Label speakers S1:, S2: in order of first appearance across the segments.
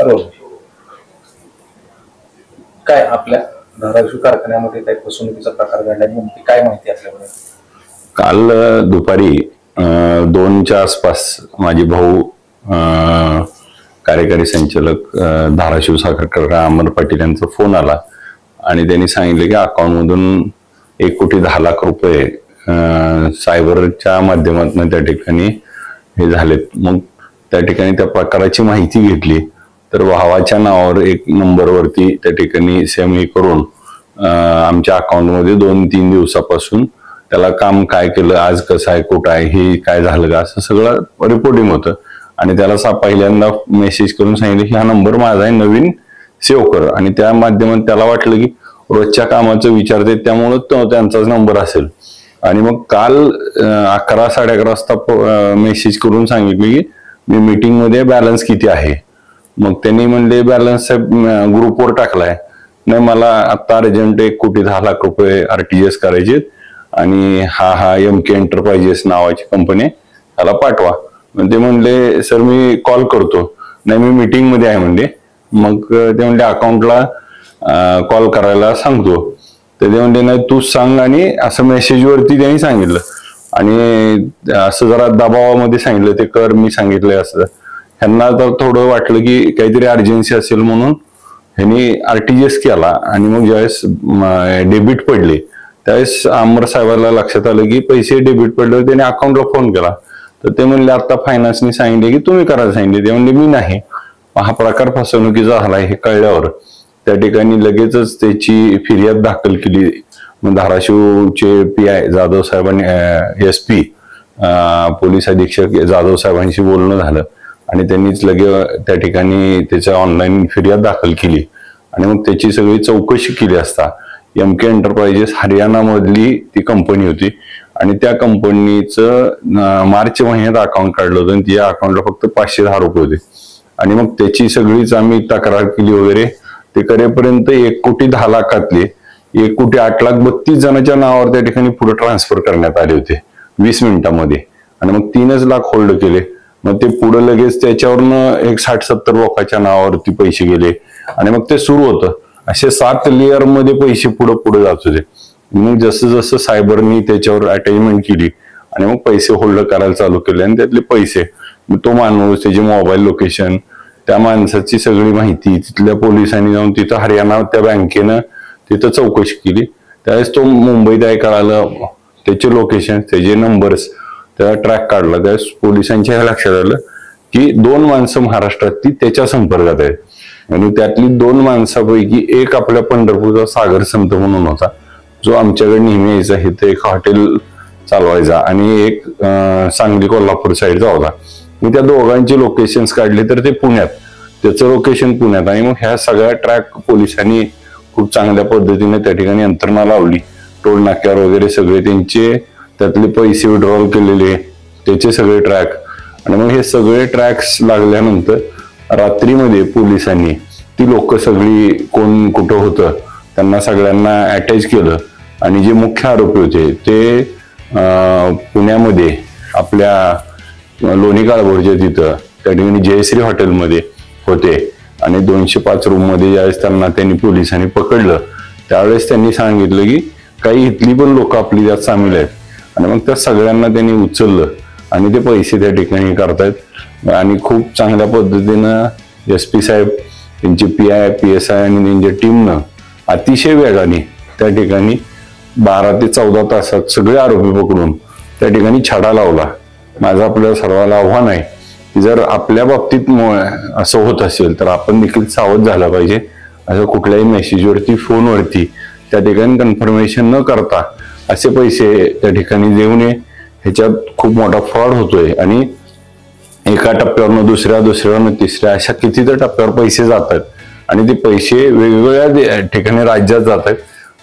S1: बरोबर. काय आपल्या धाराशिव कारखान्यामध्ये काही फसवणुकीचा प्रकार घडलाय, नेमकी काय माहिती आपल्याकडे?
S2: काल दुपारी 2च्या आसपास माझे भाऊ कार्यकारी संचालक धाराशिव साखर कारखाना अमर पाटील यांचा फोन आला आणि त्यांनी सांगितले की अकाउंटमधून 1,10,00,000 रुपये सायबरच्या माध्यमातून त्या ठिकाणी हे झालेत. मग त्या ठिकाणी त्या प्रकाराची माहिती घेतली तर भावाच्या नावावर एक नंबरवरती त्या ठिकाणी सेमी करून आमच्या अकाउंटमध्ये 2-3 दिवसापासून त्याला काम काय केलं, आज कसं आहे, कुठं आहे, हे काय झालं का, असं सगळं रिपोर्टिंग होतं. आणि त्याला पहिल्यांदा मेसेज करून सांगितलं की हा नंबर माझा आहे, नवीन सेव्ह कर. आणि त्या माध्यमात त्याला वाटलं की रोजच्या कामाचं विचारते त्यामुळं तो त्यांचाच नंबर असेल. आणि मग काल 11-11:30 वाजता मेसेज करून सांगितले की मी मीटिंग मध्ये बॅलन्स किती आहे. मग त्यांनी म्हणले बॅलन्स ग्रुपवर टाकलाय. नाही, मला आता अर्जंट 1,10,00,000 रुपये RTGS करायचे आणि हा MK एंटरप्राइजेस नावाची कंपनी त्याला पाठवा. ते म्हणले सर मी कॉल करतो. नाही, मी मीटिंग मध्ये आहे म्हणले. मग ते म्हणले अकाउंटला कॉल करायला सांगतो. तर ते म्हणले नाही तूच सांग, आणि असं मेसेजवरती त्यांनी सांगितलं. आणि असं जरा दबावामध्ये सांगितलं ते कर, मी सांगितलंय असं. ह्यांना तर थोडं वाटलं की काहीतरी अर्जन्सी असेल म्हणून ह्यांनी RTGS केला. आणि मग ज्यावेळेस डेबिट पडले त्यावेळेस अमर साहेबांना लक्षात आलं की पैसे डेबिट पडले. त्याने अकाउंटला फोन केला तर ते म्हणले आता फायनान्सने सांगितले की तुम्ही करायला सांगितले. ते म्हणले मी नाही. हा प्रकार फसवणुकीचा झालाय हे कळल्यावर त्या ठिकाणी लगेचच त्याची फिर्याद दाखल केली. धाराशिवचे PI जाधव साहेबांनी SP पोलीस अधीक्षक जाधव साहेबांशी बोलणं झालं आणि त्यांनीच त्या ठिकाणी त्याच्या ऑनलाईन फिर्याद दाखल केली. आणि मग त्याची सगळी चौकशी केली असता MK एंटरप्राइजेस हरियाणा मधली ती कंपनी होती आणि त्या कंपनीचं मार्च महिन्यात अकाउंट काढलं होतं आणि त्या अकाउंटला फक्त 510 रुपये होते. आणि मग त्याची सगळीच आम्ही तक्रार केली वगैरे. ते करेपर्यंत 1,10,00,000 1,08,32,000 जणांच्या नावावर त्या ठिकाणी पुढे ट्रान्सफर करण्यात आले होते 20 मिनिटांमध्ये. आणि मग 3 लाख होल्ड केले. मग ते पुढे लगेच त्याच्यावरनं 60-70 लोकांच्या नावावरती पैसे गेले. आणि मग ते सुरू होतं. असे 7 लेअर मध्ये पैसे पुढे जात होते. मग जसं सायबरनी त्याच्यावर अटॅचमेंट केली आणि मग पैसे होल्ड करायला चालू केले. आणि त्यातले पैसे, तो माणूस, त्याचे मोबाईल लोकेशन, त्या माणसाची सगळी माहिती तिथल्या पोलिसांनी जाऊन तिथं हरियाणा त्या बँकेनं तिथं चौकशी केली. त्यावेळेस तो मुंबईत आहे कळालं. त्याचे लोकेशन, त्याचे नंबर्स, त्याचा ट्रॅक काढला. त्यावेळेस पोलिसांच्या हे लक्षात आलं की 2 माणसं महाराष्ट्रातली त्याच्या संपर्कात आहेत. आणि त्यातली 2 माणसापैकी एक आपल्या पंढरपूरचा सागर संत म्हणून होता जो आमच्याकडे नेहमी यायचा. इथं एक हॉटेल चालवायचा आणि एक सांगली कोल्हापूर साईडचा होता. मी त्या दोघांचे लोकेशन्स काढले तर ते पुण्यात, त्याचं लोकेशन पुण्यात. आणि मग ह्या सगळ्या ट्रॅक पोलिसांनी खूप चांगल्या पद्धतीने त्या ठिकाणी यंत्रणा लावली. टोल नाक्यावर वगैरे सगळे त्यांचे त्यातले पैसे विड्रॉल केलेले त्याचे सगळे ट्रॅक. आणि मग हे सगळे ट्रॅक्स लागल्यानंतर रात्रीमध्ये पोलिसांनी ती लोक सगळी कोण कुठं होतं त्यांना सगळ्यांना अटॅच केलं. आणि जे मुख्य आरोपी होते ते पुण्यामध्ये आपल्या लोणी काळभोरच्या तिथं त्या ठिकाणी जयश्री हॉटेलमध्ये होते. आणि 205 रूम मध्ये ज्यावेळेस त्यांनी पोलिसांनी पकडलं त्यावेळेस त्यांनी सांगितलं की काही इथली पण लोक आपली त्यात सामील आहेत. आणि मग त्या सगळ्यांना त्यांनी उचललं आणि ते पैसे त्या ठिकाणी करतायत. आणि खूप चांगल्या पद्धतीनं SP साहेब, त्यांचे PI PSI आणि त्यांच्या टीमनं अतिशय वेगाने त्या ठिकाणी 12 ते 14 तासात सगळे आरोपी पकडून त्या ठिकाणी छडा लावला. माझं आपल्या सर्वांना आव्हान आहे की जर आपल्या बाबतीत असं होत असेल तर आपण देखील सावध झाला पाहिजे. असं कुठल्याही मेसेजवरती, फोनवरती त्या ठिकाणी कन्फर्मेशन न करता असे पैसे त्या ठिकाणी देऊ नये. ह्याच्यात खूप मोठा फ्रॉड होतोय. आणि एका टप्प्यावरनं दुसऱ्यावरनं तिसऱ्या अशा कितीतरी टप्प्यावर पैसे जातात. आणि ते पैसे वेगवेगळ्या ठिकाणी राज्यात जातात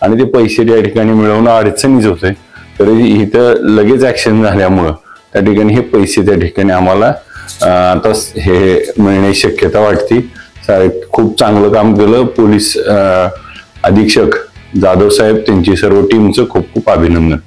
S2: आणि ते पैसे त्या ठिकाणी मिळवणं अडचणीच होतंय. तरी इथं लगेच ऍक्शन झाल्यामुळं त्या ठिकाणी हे पैसे त्या ठिकाणी आम्हाला आता हे मिळण्याची शक्यता वाटते. खूप चांगलं काम केलं पोलीस अधीक्षक जाधव साहेब, त्यांची सर्व टीमचं खूप खूप अभिनंदन.